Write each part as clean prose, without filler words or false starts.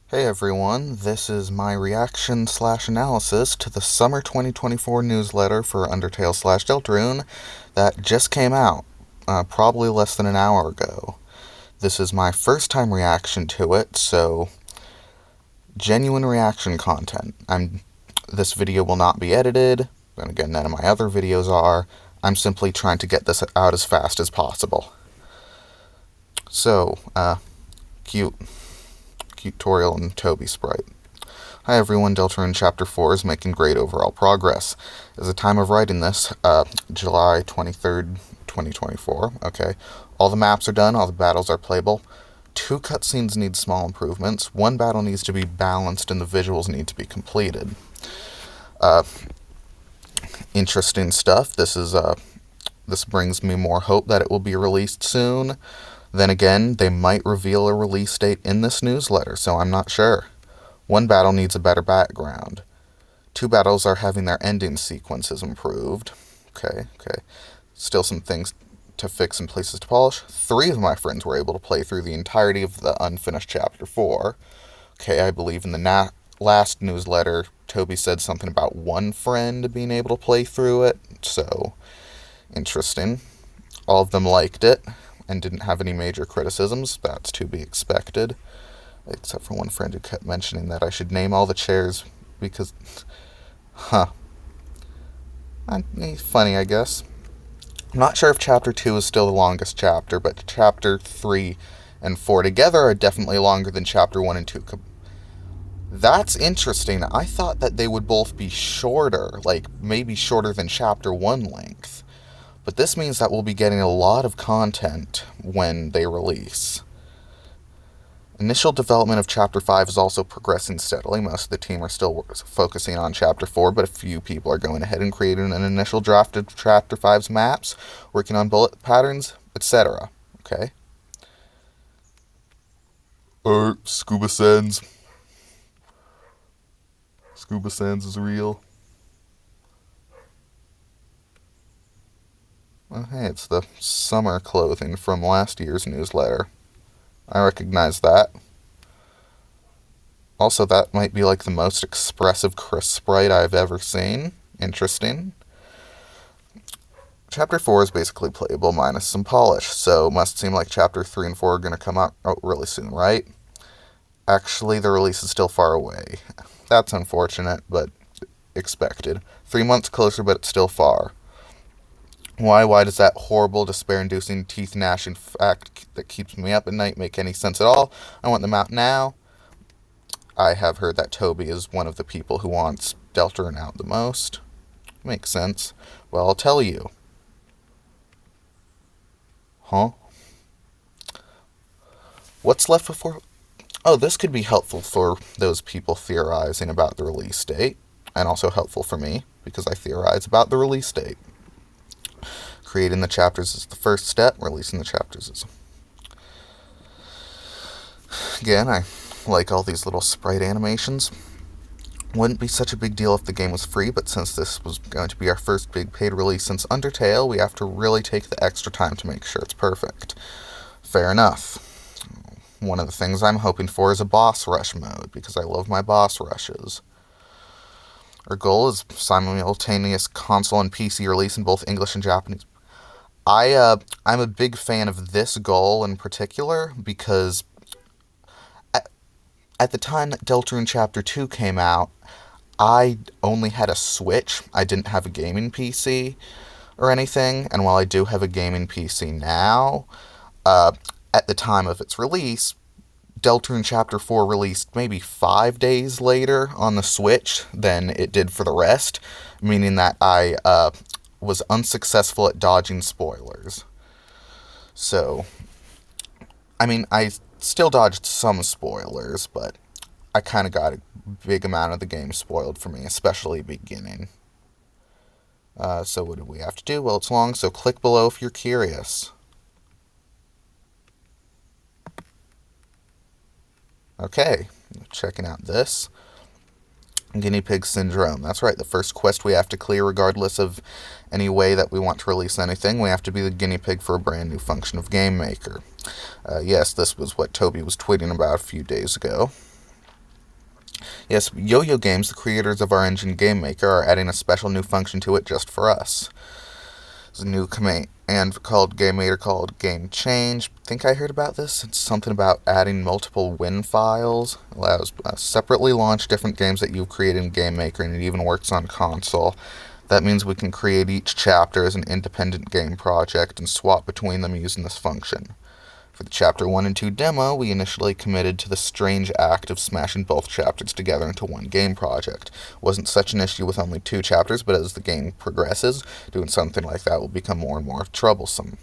Hey everyone, this is my reaction slash analysis to the summer 2024 newsletter for Undertale slash Deltarune that just came out, probably less than an hour ago. This is my first time reaction to it, so genuine reaction content. This video will not be edited, and again, none of my other videos are. I'm simply trying to get this out as fast as possible. So, cute tutorial and Toby sprite. Hi everyone, Deltarune Chapter 4 is making great overall progress. At the time of writing this, July 23rd, 2024, okay, all the maps are done, all the battles are playable. 2 cutscenes need small improvements, 1 battle needs to be balanced, and the visuals need to be completed. Interesting stuff. This brings me more hope that it will be released soon. Then again, they might reveal a release date in this newsletter, so I'm not sure. 1 battle needs a better background. 2 battles are having their ending sequences improved. Okay. Still some things to fix and places to polish. 3 of my friends were able to play through the entirety of the unfinished Chapter 4. Okay, I believe in the last newsletter, Toby said something about 1 friend being able to play through it, so interesting. All of them liked it and didn't have any major criticisms. That's to be expected. Except for 1 friend who kept mentioning that I should name all the chairs because... Funny, I guess. I'm not sure if Chapter 2 is still the longest chapter, but Chapter 3 and 4 together are definitely longer than Chapter 1 and 2. That's interesting. I thought that they would both be shorter, like maybe shorter than Chapter 1 length. But this means that we'll be getting a lot of content when they release. Initial development of Chapter 5 is also progressing steadily. Most of the team are still focusing on Chapter 4, but a few people are going ahead and creating an initial draft of Chapter 5's maps, working on bullet patterns, etc. Okay? Scuba Sens. Scuba Sens is real. Oh, hey, it's the summer clothing from last year's newsletter. I recognize that. Also, that might be like the most expressive Chris sprite I've ever seen. Interesting. Chapter 4 is basically playable minus some polish, so it must seem like Chapter 3 and 4 are going to come out really soon, right? Actually, the release is still far away. That's unfortunate, but expected. 3 months closer, but it's still far. Why does that horrible, despair-inducing, teeth-gnashing fact that keeps me up at night make any sense at all? I want them out now. I have heard that Toby is one of the people who wants Deltarune out the most. Makes sense. Well, I'll tell you. Huh? What's left before... Oh, this could be helpful for those people theorizing about the release date, and also helpful for me, because I theorize about the release date. Creating the chapters is the first step, releasing the chapters is... Again, I like all these little sprite animations. Wouldn't be such a big deal if the game was free, but since this was going to be our first big paid release since Undertale, we have to really take the extra time to make sure it's perfect. Fair enough. One of the things I'm hoping for is a boss rush mode, because I love my boss rushes. Our goal is simultaneous console and PC release in both English and Japanese. I'm a big fan of this goal in particular, because at the time that Deltarune Chapter 2 came out, I only had a Switch. I didn't have a gaming PC or anything, and while I do have a gaming PC now, at the time of its release, Deltarune Chapter 4 released maybe 5 days later on the Switch than it did for the rest, meaning that I was unsuccessful at dodging spoilers. So, I mean, I still dodged some spoilers, but I kind of got a big amount of the game spoiled for me, especially beginning. So what do we have to do? Well, it's long, so click below if you're curious. Okay, checking out this. Guinea Pig Syndrome. That's right, the first quest we have to clear regardless of any way that we want to release anything. We have to be the guinea pig for a brand new function of Game Maker. Yes, this was what Toby was tweeting about a few days ago. Yes, Yo-Yo Games, the creators of our engine Game Maker, are adding a special new function to it just for us. There's a new command called Game Maker called Game Change. Think I heard about this? It's something about adding multiple WIN files. It allows separately launch different games that you've created in Game Maker, and it even works on console. That means we can create each chapter as an independent game project and swap between them using this function. For the Chapter 1 and 2 demo, we initially committed to the strange act of smashing both chapters together into one game project. Wasn't such an issue with only 2 chapters, but as the game progresses, doing something like that will become more and more troublesome.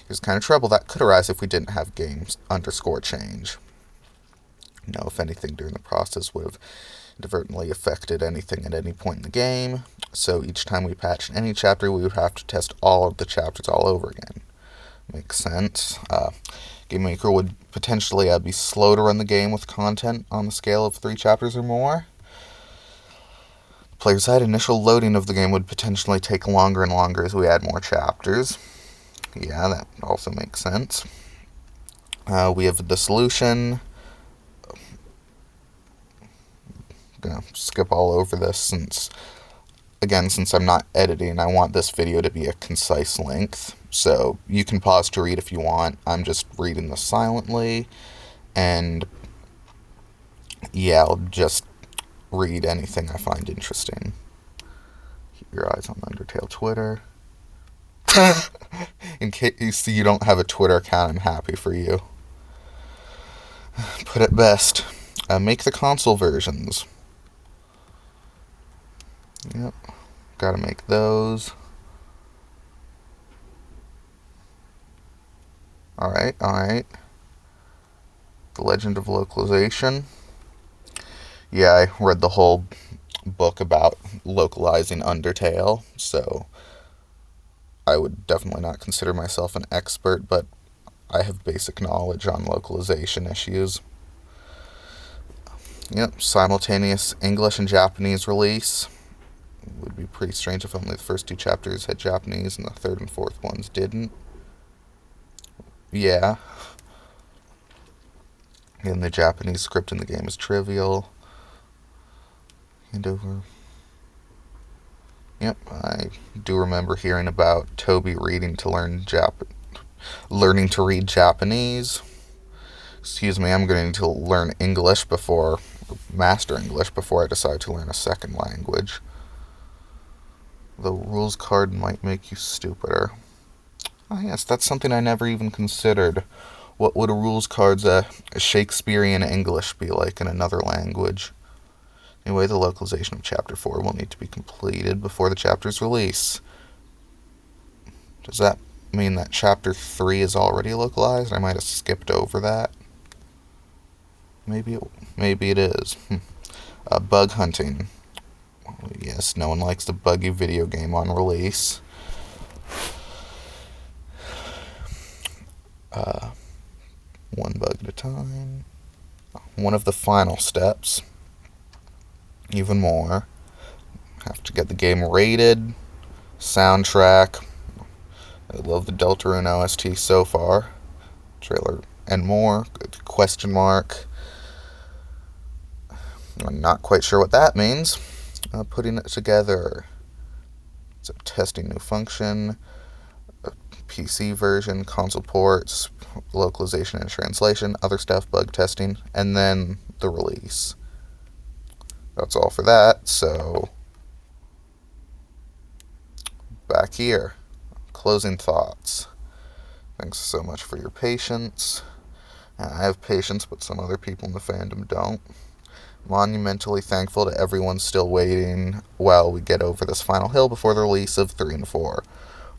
Here's the kind of trouble that could arise if we didn't have games underscore change. If anything during the process would have inadvertently affected anything at any point in the game, so each time we patched any chapter, we would have to test all of the chapters all over again. Makes sense. Game Maker would potentially be slow to run the game with content on the scale of 3 chapters or more. Player side initial loading of the game would potentially take longer and longer as we add more chapters. Yeah, that also makes sense. We have the solution. I'm gonna skip all over this since I'm not editing, I want this video to be a concise length. So you can pause to read if you want. I'm just reading this silently. And yeah, I'll just read anything I find interesting. Keep your eyes on Undertale Twitter. In case you don't have a Twitter account, I'm happy for you. Put it best. Make the console versions. Yep. Gotta make those. Alright. The Legend of Localization. Yeah, I read the whole book about localizing Undertale, so I would definitely not consider myself an expert, but I have basic knowledge on localization issues. Yep, simultaneous English and Japanese release. It would be pretty strange if only the first 2 chapters had Japanese and the 3rd and 4th ones didn't. Yeah. And the Japanese script in the game is trivial. And over. Yep, I do remember hearing about Toby learning to read Japanese. Excuse me, I'm going to learn master English before I decide to learn a second language. The rules card might make you stupider. Oh yes, that's something I never even considered. What would a rules card's Shakespearean English be like in another language? Anyway, the localization of Chapter 4 will need to be completed before the chapter's release. Does that mean that Chapter 3 is already localized? I might have skipped over that. Maybe it is. Bug hunting. Yes, no one likes the buggy video game on release. One bug at a time. One of the final steps. Even more. Have to get the game rated. Soundtrack. I love the Deltarune OST so far. Trailer and more. Question mark. I'm not quite sure what that means. Putting it together. So testing new function. PC version, console ports, localization and translation, other stuff, bug testing, and then the release. That's all for that, so back here. Closing thoughts. Thanks so much for your patience. I have patience, but some other people in the fandom don't. Monumentally thankful to everyone still waiting while we get over this final hill before the release of 3 and 4.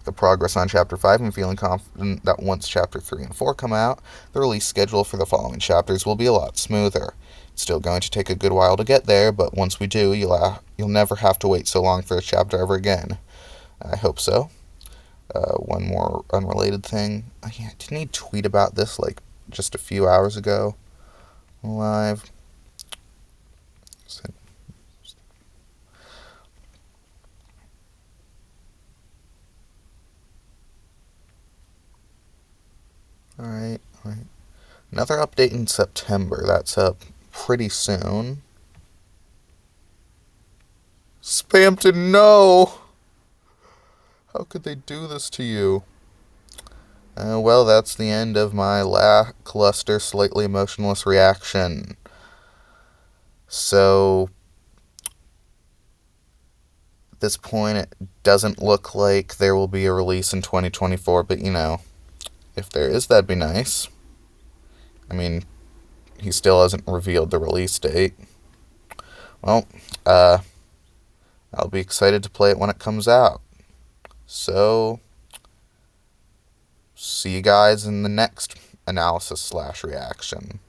The progress on Chapter 5, I'm feeling confident that once Chapter 3 and 4 come out, the release schedule for the following chapters will be a lot smoother. It's still going to take a good while to get there, but once we do, you'll never have to wait so long for a chapter ever again. I hope so. One more unrelated thing. Didn't he tweet about this just a few hours ago? Live. Alright. Another update in September. That's up pretty soon. Spampton, no! How could they do this to you? Well, that's the end of my lackluster, slightly emotionless reaction. So, at this point, it doesn't look like there will be a release in 2024, but if there is, that'd be nice. I mean, he still hasn't revealed the release date. Well, I'll be excited to play it when it comes out. So, see you guys in the next analysis/reaction.